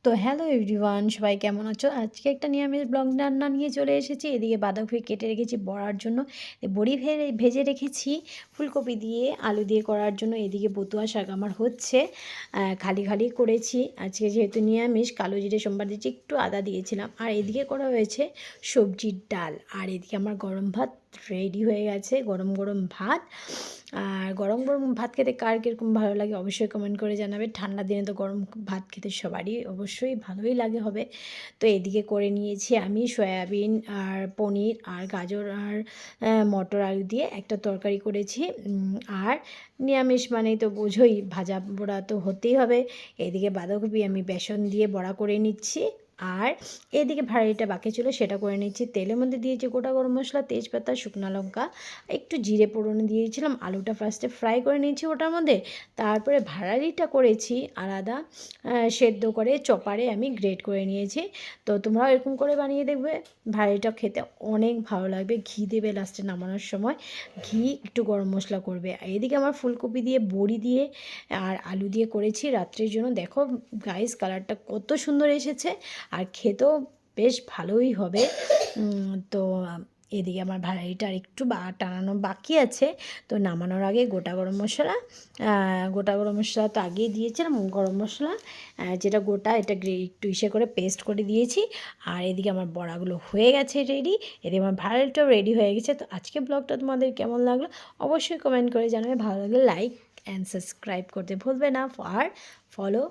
তো hello everyone, সবাই কেমন আছো? আজকে একটা নিরামিষ ব্লগ রান্না নিয়ে চলে এসেছি। এদিকে বাঁধাকপি কেটে রেখেছি বড়ার জন্য, বড়ি ভেজে রেখেছি ফুলকপি দিয়ে আলু দিয়ে করার জন্য। এদিকে বতুয়া শাক আমার হচ্ছে, খালি খালি করেছি আজকে যেহেতু নিরামিষ। কালো জিরে সোমবার দিয়েছি, একটু আদা দিয়েছিলাম। আর এদিকে করা হয়েছে সবজির ডাল। আর এদিকে আমার গরম ভাত রেডি হয়ে গেছে, গরম গরম ভাত। আর গরম গরম ভাত খেতে কার কীরকম ভালো লাগে অবশ্যই কমেন্ট করে জানাবে। ঠান্ডার দিনে তো গরম ভাত খেতে সবারই অবশ্যই ভালোই লাগে হবে। তো এদিকে করে নিয়েছি আমি সয়াবিন আর পনির আর গাজর আর মটর আলু দিয়ে একটা তরকারি করেছি। আর নিরামিষ মানেই তো বোঝোই, ভাজা পোড়া তো হতেই হবে। এদিকে বাঁধাকপি আমি বেসন দিয়ে বড়া করে নিচ্ছি। আর এদিকে ভাড়াইটা বাকি ছিল, সেটা করে নিচ্ছি। তেলের মধ্যে দিয়েছি গোটা গরম মশলা, তেজপাতা, শুকনো লঙ্কা, একটু জিরে ফোড়ন দিয়েছিলাম। আলুটা ফার্স্টে ফ্রাই করে নিয়েছি ওটার মধ্যে। তারপরে ভাড়ারিটা করেছি আলাদা, সেদ্ধ করে চপারে আমি গ্রেট করে নিয়েছি। তো তোমরাও এরকম করে বানিয়ে দেখবে, ভাড়ারিটা খেতে অনেক ভালো লাগবে। ঘি দেবে লাস্টে নামানোর সময়, ঘি একটু গরম মশলা করবে। এদিকে আমার ফুলকপি দিয়ে বড়ি দিয়ে আর আলু দিয়ে করেছি রাত্রের জন্য। দেখো গাইস, কালারটা কত সুন্দর এসেছে আর খেতেও বেশ ভালোই হবে। তো এদিকে আমার ভাড়াইটা আর একটু টানানো বাকি আছে। তো নামানোর আগে গোটা গরম মশলা তো আগেই দিয়েছিলাম। গরম মশলা যেটা গোটা, এটা একটু ইসে করে পেস্ট করে দিয়েছি। আর এদিকে আমার বড়াগুলো হয়ে গেছে রেডি। এদিকে আমার ভাড়াইটাও রেডি হয়ে গেছে। তো আজকে ব্লগটা তোমাদের কেমন লাগলো অবশ্যই কমেন্ট করে জানাবে। ভালো লাগলে লাইক অ্যান্ড সাবস্ক্রাইব করতে ভুলবে না। আর ফলো